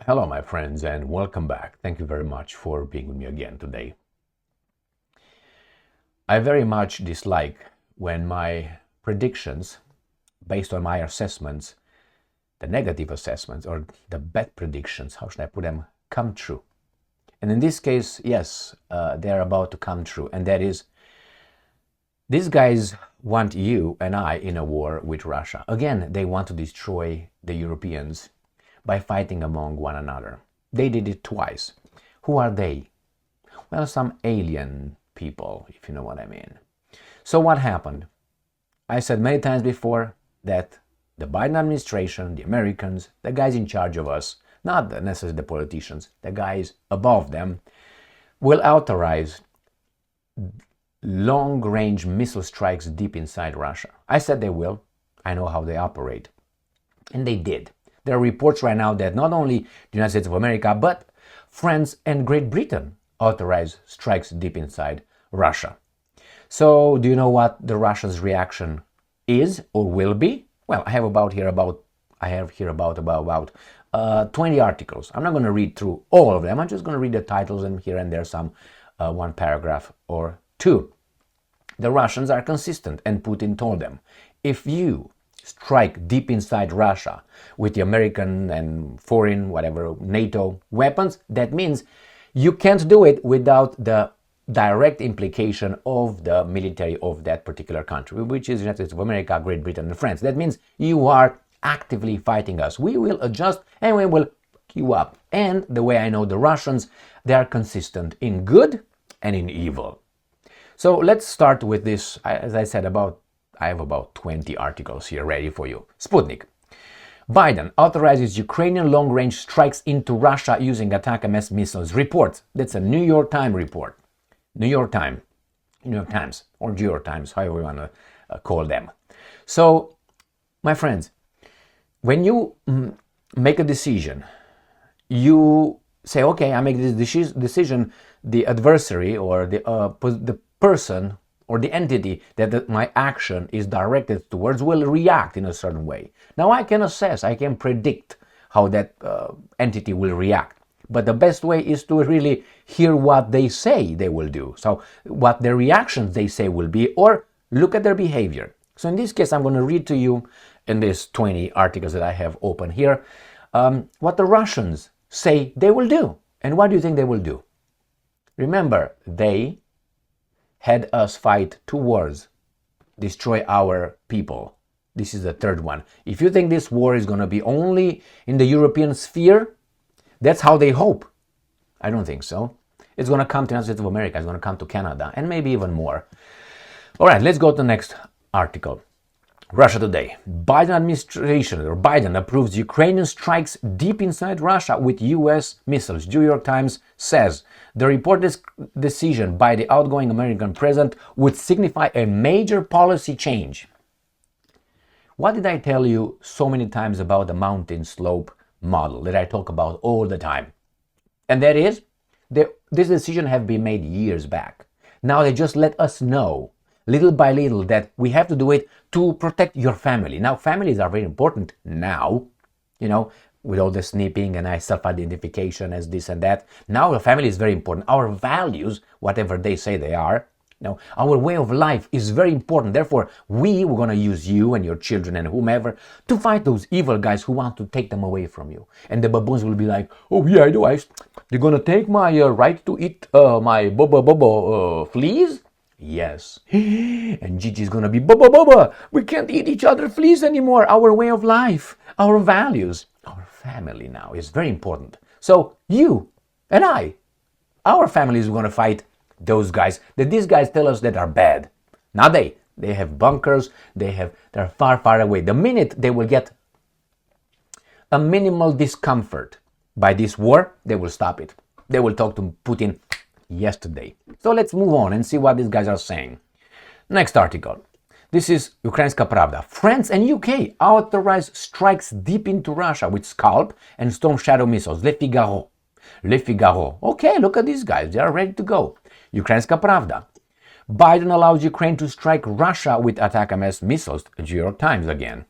Hello, my friends, and welcome back. Thank you very much for being with me again today. I very much dislike when my predictions, based on my assessments, the negative assessments or the bad predictions, how should I put them, come true. And in this case, yes, they're about to come true. And that is, these guys want you and I in a war with Russia. Again, they want to destroy the Europeans by fighting among one another. They did it twice. Who are they? Well, some alien people, if you know what I mean. So what happened? I said many times before that the Biden administration, the Americans, the guys in charge of us, not necessarily the politicians, the guys above them, will authorize long-range missile strikes deep inside Russia. I said they will. I know how they operate. And they did. There are reports right now that not only the United States of America, but France and Great Britain authorize strikes deep inside Russia. So do you know what the Russians' reaction is or will be? Well, I have here about 20 articles. I'm not going to read through all of them. I'm just going to read the titles and here and there some one paragraph or two. The Russians are consistent, and Putin told them, if you strike deep inside Russia with the American and foreign, whatever, NATO weapons, that means you can't do it without the direct implication of the military of that particular country, which is the United States of America, Great Britain, and France. That means you are actively fighting us. We will adjust and we will pick you up. And the way I know the Russians, they are consistent in good and in evil. So let's start with this. As I said, I have about 20 articles here ready for you. Sputnik. Biden authorizes Ukrainian long-range strikes into Russia using ATACMS missiles. Reports. That's a New York Times report. New York Times, or New York Times, however you want to call them. So, my friends, when you make a decision, you say, okay, I make this decision, the adversary or the person or the entity that my action is directed towards will react in a certain way. Now I can assess, I can predict how that entity will react. But the best way is to really hear what they say they will do. So what their reactions they say will be, or look at their behavior. So in this case, I'm going to read to you in these 20 articles that I have open here, what the Russians say they will do. And what do you think they will do? Remember, they had us fight 2 wars, destroy our people. This is the third one. If you think this war is going to be only in the European sphere, that's how they hope. I don't think so. It's going to come to the United States of America, it's going to come to Canada, and maybe even more. All right, let's go to the next article. Russia Today. Biden administration, or Biden, approves Ukrainian strikes deep inside Russia with U.S. missiles. New York Times says the reported decision by the outgoing American president would signify a major policy change. What did I tell you so many times about the mountain slope model that I talk about all the time? And that is, this decision have been made years back. Now they just let us know little by little that we have to do it to protect your family. Now, families are very important now, with all the snipping and self-identification as this and that. Now, the family is very important. Our values, whatever they say they are, our way of life is very important. Therefore, we're going to use you and your children and whomever to fight those evil guys who want to take them away from you. And the baboons will be like, oh yeah, I know, you're going to take my right to eat my fleas? Yes. And Gigi's gonna be, Baba, we can't eat each other fleas anymore. Our way of life, our values, our family now is very important. So you and our family is gonna fight those guys that these guys tell us that are bad. Now they have bunkers, they're far, far away. The minute they will get a minimal discomfort by this war, they will stop it. They will talk to Putin yesterday. So let's move on and see what these guys are saying. Next article. This is Ukrainska Pravda. France and UK authorize strikes deep into Russia with SCALP and Storm Shadow missiles. Le Figaro. Okay, look at these guys. They are ready to go. Ukrainska Pravda. Biden allows Ukraine to strike Russia with ATACMS missiles. New York Times again.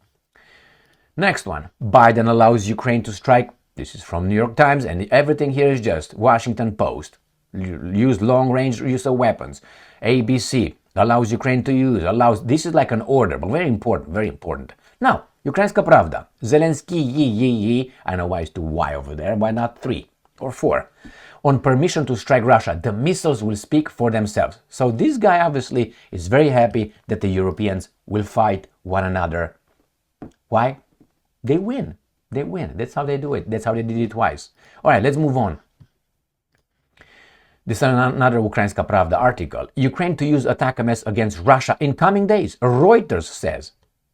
Next one. Biden allows Ukraine to strike This is from New York Times, and everything here is just Washington Post. Use long-range use of weapons. ABC allows Ukraine to use, this is like an order, but very important, very important. Now, Ukrainska Pravda, Zelenskyy, I know why it's 2 Y over there, why not 3 or 4? On permission to strike Russia, the missiles will speak for themselves. So this guy obviously is very happy that the Europeans will fight one another. Why? They win. They win. That's how they do it. That's how they did it twice. All right, let's move on. This is another Ukrainska Pravda article. Ukraine to use ATACMS against Russia in coming days. Reuters says.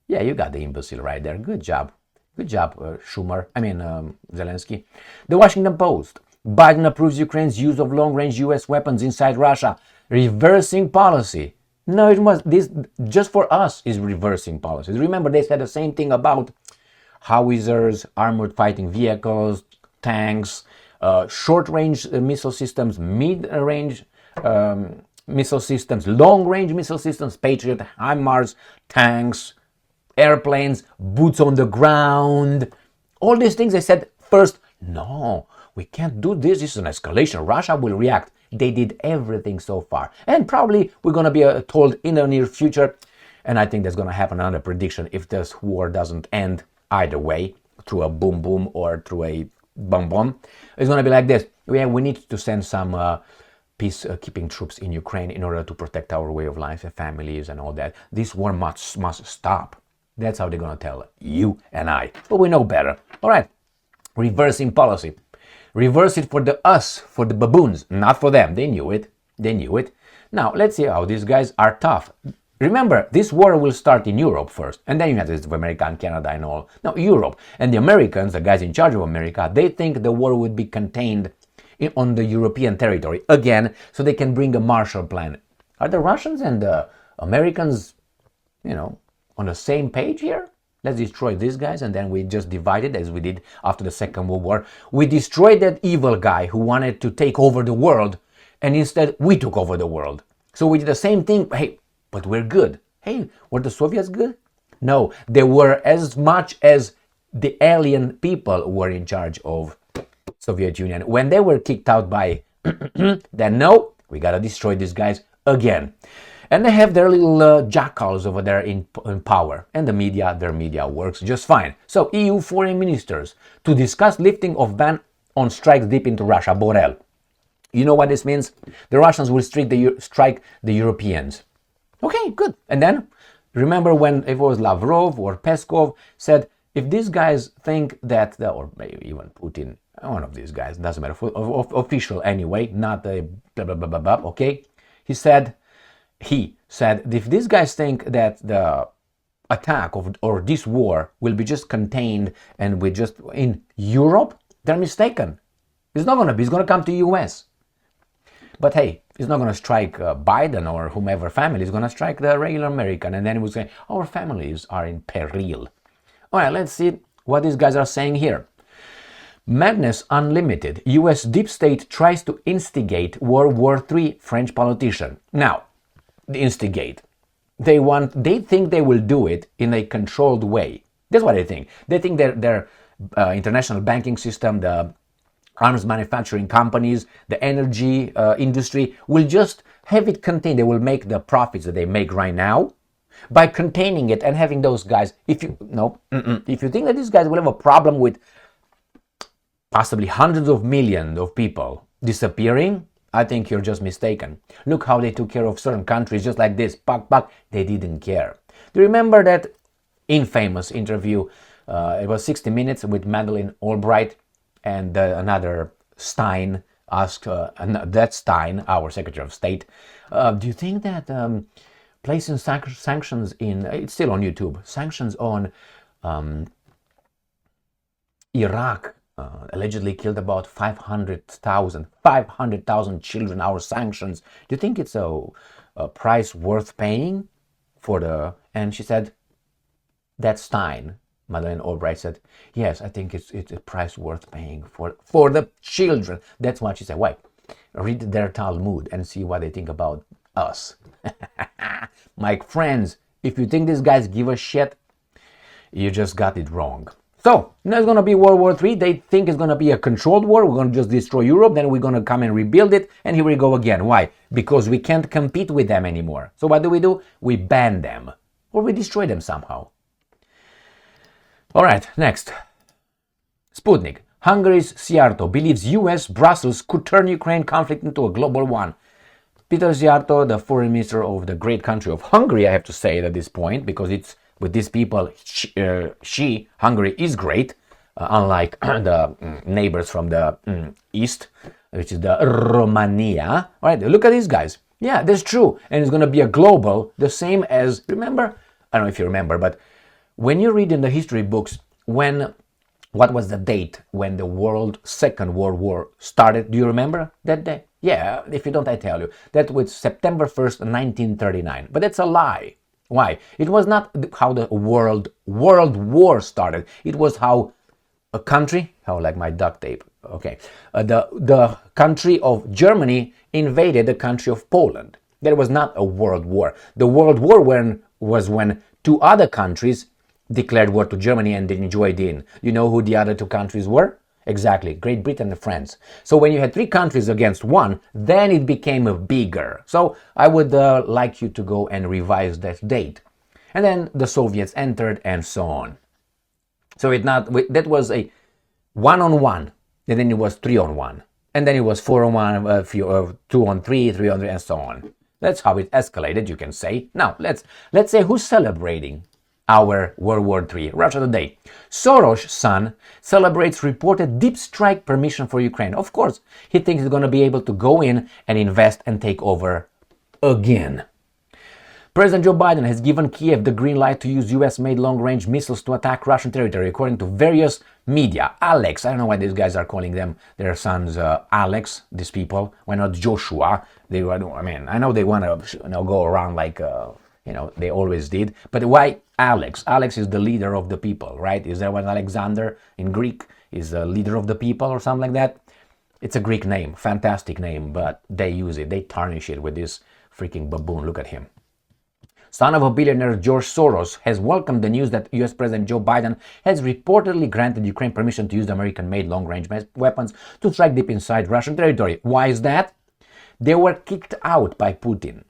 Yeah, you got the imbecile right there. Good job. Good job, Zelenskyy. The Washington Post. Biden approves Ukraine's use of long-range U.S. weapons inside Russia. Reversing policy. No, it was this just for us is reversing policies. Remember, they said the same thing about howitzers, armored fighting vehicles, tanks, short-range missile systems, mid-range missile systems, long-range missile systems, Patriot, HIMARS, tanks, airplanes, boots on the ground. All these things they said first, no, we can't do this. This is an escalation. Russia will react. They did everything so far. And probably we're going to be told in the near future, and I think that's going to happen another prediction if this war doesn't end either way, through a boom boom or through a bomb bomb. It's going to be like this. Yeah, we need to send some peacekeeping troops in Ukraine in order to protect our way of life and families and all that. This war must stop. That's how they're going to tell you and I. But we know better. All right. Reversing policy. Reverse it for us, for the baboons, not for them. They knew it. They knew it. Now, let's see how these guys are tough. Remember, this war will start in Europe first, and then United States of America and Canada and all. No, Europe. And the Americans, the guys in charge of America, they think the war would be contained on the European territory again, so they can bring a Marshall Plan. Are the Russians and the Americans, on the same page here? Let's destroy these guys, and then we just divide it as we did after the Second World War. We destroyed that evil guy who wanted to take over the world, and instead we took over the world. So we did the same thing. Hey, but we're good. Hey, were the Soviets good? No, they were as much as the alien people were in charge of Soviet Union. When they were kicked out by, then no, we gotta destroy these guys again. And they have their little jackals over there in power. And their media works just fine. So EU foreign ministers to discuss lifting of ban on strikes deep into Russia. Borrell. You know what this means? The Russians will strike the Europeans. Okay, good. And then, remember when it was Lavrov or Peskov said, if these guys think that, or maybe even Putin, one of these guys, doesn't matter, official anyway, not a blah, blah, blah, blah, blah, okay? He said, if these guys think that the attack or this war will be just contained and we just in Europe, they're mistaken. It's not going to be. It's going to come to US. But hey, it's not going to strike Biden or whomever family. It's going to strike the regular American. And then we'll say, our families are in peril. All right, let's see what these guys are saying here. Madness Unlimited. US deep state tries to instigate World War III French politician. Now, the instigate. They think they will do it in a controlled way. That's what they think. They think their international banking system, the arms manufacturing companies, the energy industry will just have it contained. They will make the profits that they make right now by containing it and having those guys. If you think that these guys will have a problem with possibly hundreds of millions of people disappearing, I think you're just mistaken. Look how they took care of certain countries just like this. They didn't care. Do you remember that infamous interview? It was 60 Minutes with Madeleine Albright and another Stein asked, that Stein, our Secretary of State, do you think that placing sanctions it's still on YouTube, sanctions on Iraq, allegedly killed about 500,000 children, our sanctions. Do you think it's a price worth paying for the... And she said, that's Stein. Madeleine Albright said, yes, I think it's a price worth paying for the children. That's what she said. Why? Read their Talmud and see what they think about us. My friends, if you think these guys give a shit, you just got it wrong. So, now it's going to be World War III. They think it's going to be a controlled war. We're going to just destroy Europe. Then we're going to come and rebuild it. And here we go again. Why? Because we can't compete with them anymore. So what do? We ban them. Or we destroy them somehow. All right, next. Sputnik. Hungary's Szijjarto believes US, Brussels could turn Ukraine conflict into a global one. Peter Szijjarto, the foreign minister of the great country of Hungary, I have to say it at this point, because it's with these people, Hungary is great, unlike the neighbors from the east, which is the Romania. All right, look at these guys. Yeah, that's true. And it's going to be a global, the same as, remember? I don't know if you remember, but when you read in the history books, what was the date when the Second World War started? Do you remember that day? Yeah, if you don't, I tell you. That was September 1st, 1939. But that's a lie. Why? It was not how the world war started. It was how a country, like my duct tape, okay, the country of Germany invaded the country of Poland. That was not a world war. The world war was when two other countries declared war to Germany and then joined in. You know who the other two countries were? Exactly, Great Britain and France. So when you had three countries against one, then it became bigger. So I would like you to go and revise that date. And then the Soviets entered and so on. So that was a 1-on-1, and then it was 3-on-1, and then it was 4-on-1, 2-on-3, 3-on-3, and so on. That's how it escalated, you can say. Now let's say who's celebrating our World War III. Russia today. Soros' son celebrates reported deep strike permission for Ukraine. Of course, he thinks he's going to be able to go in and invest and take over again. President Joe Biden has given Kiev the green light to use US-made long-range missiles to attack Russian territory, according to various media. Alex, I don't know why these guys are calling their sons Alex, these people. Why not Joshua? I know they want to go around like they always did. But why Alex? Alex is the leader of the people, right? Is there one Alexander in Greek? Is the leader of the people or something like that? It's a Greek name, fantastic name, but they use it. They tarnish it with this freaking baboon. Look at him. Son of a billionaire, George Soros, has welcomed the news that US President Joe Biden has reportedly granted Ukraine permission to use the American-made long-range weapons to strike deep inside Russian territory. Why is that? They were kicked out by Putin.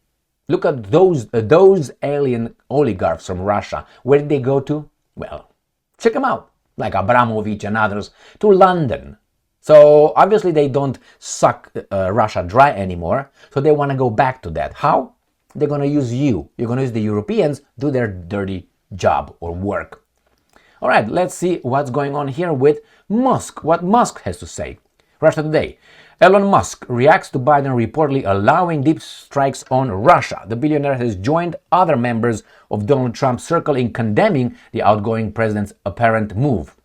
Look at those alien oligarchs from Russia. Where did they go to? Well, check them out, like Abramovich and others, to London. So obviously they don't suck Russia dry anymore, so they want to go back to that. How? They're going to use you. You're going to use the Europeans, do their dirty job or work. All right, let's see what's going on here with Musk. What Musk has to say. Russia Today. Elon Musk reacts to Biden reportedly allowing deep strikes on Russia. The billionaire has joined other members of Donald Trump's circle in condemning the outgoing president's apparent move.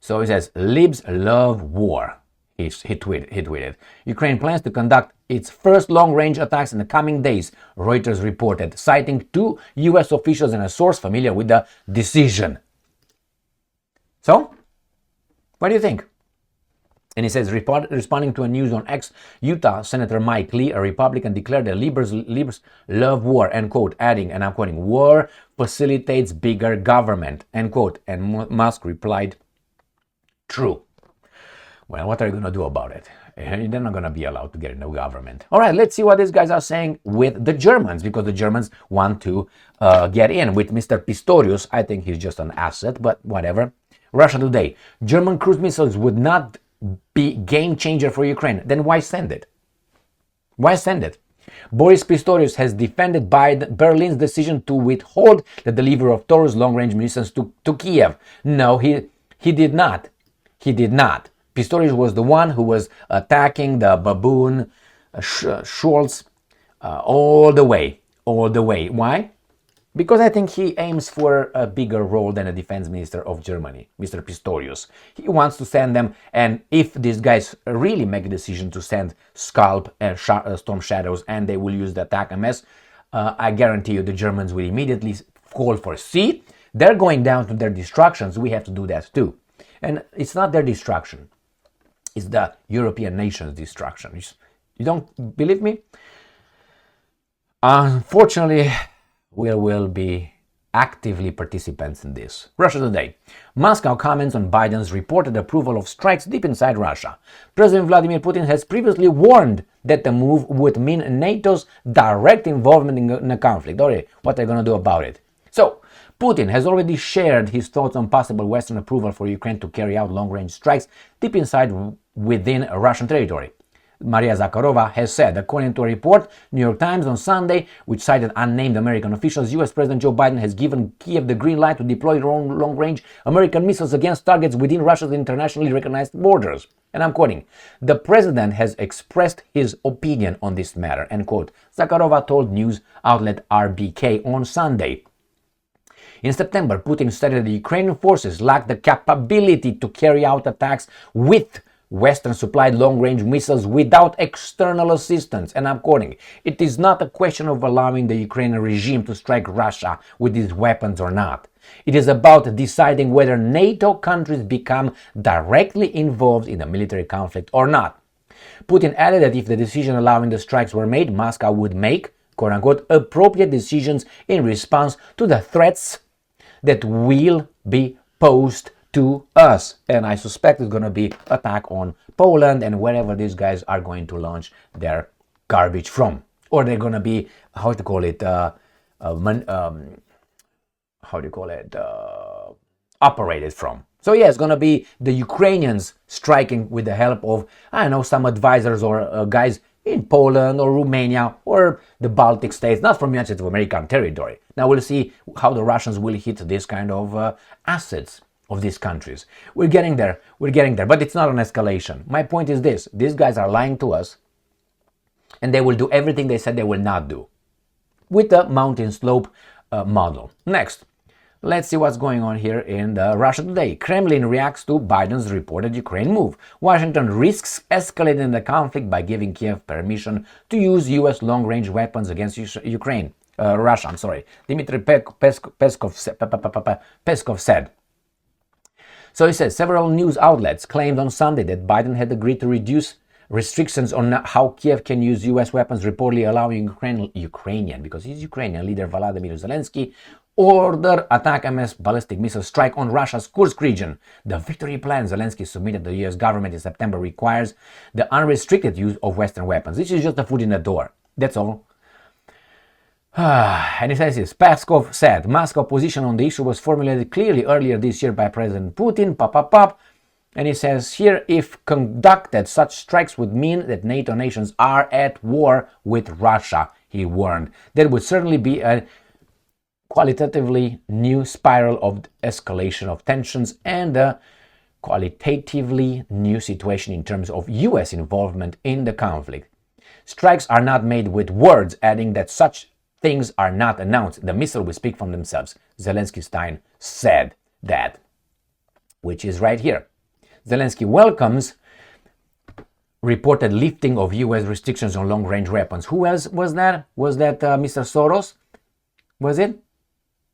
So he says, libs love war. He tweeted. Ukraine plans to conduct its first long-range attacks in the coming days, Reuters reported, citing two U.S. officials and a source familiar with the decision. So, what do you think? And he says, responding to a news on X, Utah Senator Mike Lee, a Republican, declared that libs love war, end quote, adding, and I'm quoting, war facilitates bigger government, end quote. And Musk replied, true. Well, what are you going to do about it? They're not going to be allowed to get in the government. All right, let's see what these guys are saying with the Germans, because the Germans want to get in. With Mr. Pistorius, I think he's just an asset, but whatever. Russia Today. German cruise missiles would not be game changer for Ukraine. Then why send it? Why send it? Boris Pistorius has defended Berlin's decision to withhold the delivery of Taurus long-range missiles to Kiev. No, he did not. He did not. Pistorius was the one who was attacking the baboon Scholz all the way. Why? Because I think he aims for a bigger role than a defense minister of Germany, Mr. Pistorius. He wants to send them, and if these guys really make a decision to send SCALP and Storm Shadows, and they will use the ATACMS, I guarantee you the Germans will immediately call for, see, they're going down to their destructions, we have to do that too. And it's not their destruction. It's the European nations' destruction. You don't believe me? Unfortunately, we will be actively participants in this. Russia Today. Moscow comments on Biden's reported approval of strikes deep inside Russia. President Vladimir Putin has previously warned that the move would mean NATO's direct involvement in the conflict. Or what they're going to do about it. So, Putin has already shared his thoughts on possible Western approval for Ukraine to carry out long-range strikes deep inside within Russian territory. Maria Zakharova has said, according to a report, New York Times on Sunday, which cited unnamed American officials, U.S. President Joe Biden has given Kiev the green light to deploy long-range American missiles against targets within Russia's internationally recognized borders. And I'm quoting, the president has expressed his opinion on this matter, end quote. Zakharova told news outlet RBK on Sunday. In September, Putin stated the Ukrainian forces lacked the capability to carry out attacks with Western-supplied long-range missiles without external assistance. And I'm quoting, it is not a question of allowing the Ukrainian regime to strike Russia with these weapons or not. It is about deciding whether NATO countries become directly involved in the military conflict or not. Putin added that if the decision allowing the strikes were made, Moscow would make, quote-unquote, appropriate decisions in response to the threats that will be posed to us. And I suspect it's going to be attack on Poland and wherever these guys are going to launch their garbage from. Or they're going to be, operated from. So yeah, it's going to be the Ukrainians striking with the help of, I don't know, some advisors or guys in Poland or Romania or the Baltic states, not from United States of American territory. Now we'll see how the Russians will hit this kind of assets of these countries. We're getting there, but it's not an escalation. My point is this, these guys are lying to us and they will do everything they said they will not do with the mountain slope model. Next, let's see what's going on here in Russia Today. Kremlin reacts to Biden's reported Ukraine move. Washington risks escalating the conflict by giving Kiev permission to use U.S. long-range weapons against Russia. Dmitry Peskov said. So he says, several news outlets claimed on Sunday that Biden had agreed to reduce restrictions on how Kiev can use U.S. weapons, reportedly allowing Ukrainian, because he's Ukrainian, leader Volodymyr Zelenskyy, order ATACMS ballistic missile strike on Russia's Kursk region. The victory plan Zelenskyy submitted to the U.S. government in September requires the unrestricted use of Western weapons. This is just a foot in the door. That's all. And he says this, Peskov said, Moscow's position on the issue was formulated clearly earlier this year by President Putin, and he says here, if conducted, such strikes would mean that NATO nations are at war with Russia, he warned. That would certainly be a qualitatively new spiral of escalation of tensions and a qualitatively new situation in terms of U.S. involvement in the conflict. Strikes are not made with words, adding that such things are not announced. The missile will speak for themselves. Zelenskyy said that, which is right here. Zelenskyy welcomes reported lifting of U.S. restrictions on long-range weapons. Who else was that? Was that Mr. Soros? Was it?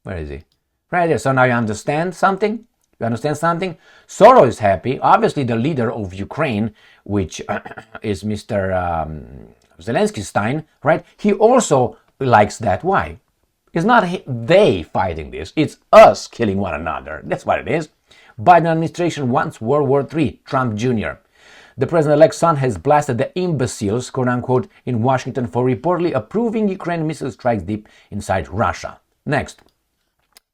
Where is he? Right there. So now you understand something? Soros is happy. Obviously, the leader of Ukraine, which is Mr. Zelenskyy, right? He also likes that. Why? It's not they fighting this. It's us killing one another. That's what it is. Biden administration wants World War III. Trump Jr. The president-elect's son has blasted the imbeciles, quote-unquote, in Washington for reportedly approving Ukraine missile strikes deep inside Russia. Next.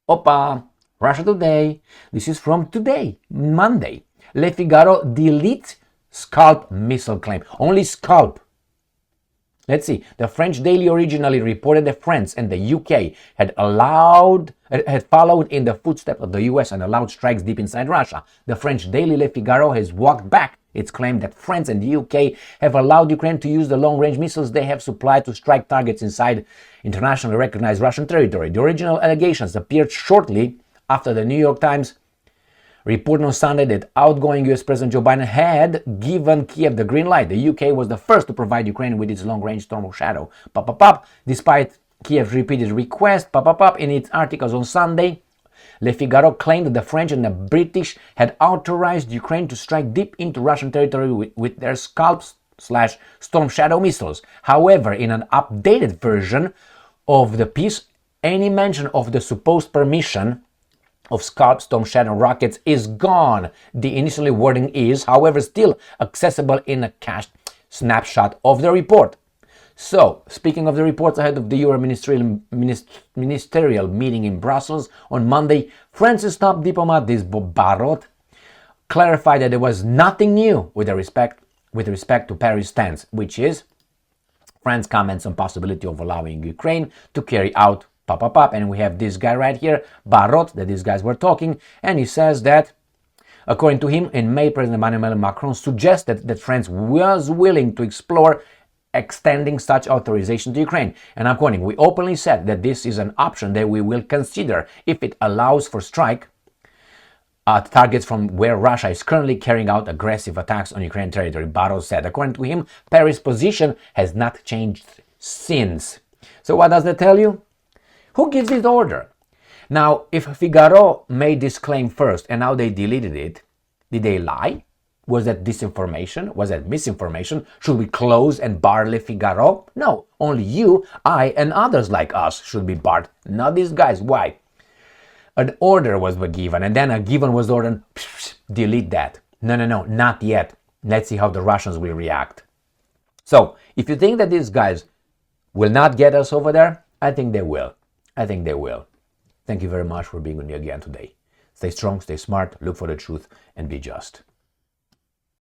Russia Today. This is from today, Monday. Le Figaro deletes SCALP missile claim. Only SCALP. Let's see. The French Daily originally reported that France and the UK had followed in the footsteps of the US and allowed strikes deep inside Russia. The French Daily Le Figaro has walked back its claim that France and the UK have allowed Ukraine to use the long-range missiles they have supplied to strike targets inside internationally recognized Russian territory. The original allegations appeared shortly after the New York Times reported on Sunday that outgoing US President Joe Biden had given Kiev the green light. The UK was the first to provide Ukraine with its long-range Storm Shadow. Despite Kiev's repeated request, in its articles on Sunday, Le Figaro claimed that the French and the British had authorized Ukraine to strike deep into Russian territory with their SCALP/Storm Shadow missiles. However, in an updated version of the piece, Any mention of the supposed permission of SCALP Storm Shadow rockets is gone. The initial wording is, however, still accessible in a cached snapshot of the report. So, speaking of the reports ahead of the Euro ministerial meeting in Brussels on Monday, France's top diplomat, this Borrell, clarified that there was nothing new with respect to Paris' stance, which is France comments on possibility of allowing Ukraine to carry out and we have this guy right here, Borrell, that these guys were talking, and he says that, according to him, in May, President Emmanuel Macron suggested that France was willing to explore extending such authorization to Ukraine. And I'm quoting, we openly said that this is an option that we will consider if it allows for strike at targets from where Russia is currently carrying out aggressive attacks on Ukrainian territory, Borrell said. According to him, Paris' position has not changed since. So what does that tell you? Who gives this order? Now, if Figaro made this claim first and now they deleted it, did they lie? Was that disinformation? Was that misinformation? Should we close and bar Le Figaro? No, only you, I, and others like us should be barred, not these guys. Why? An order was given, and then a given was ordered, delete that. No, not yet. Let's see how the Russians will react. So, if you think that these guys will not get us over there, I think they will. Thank you very much for being with me again today. Stay strong, stay smart, look for the truth, and be just.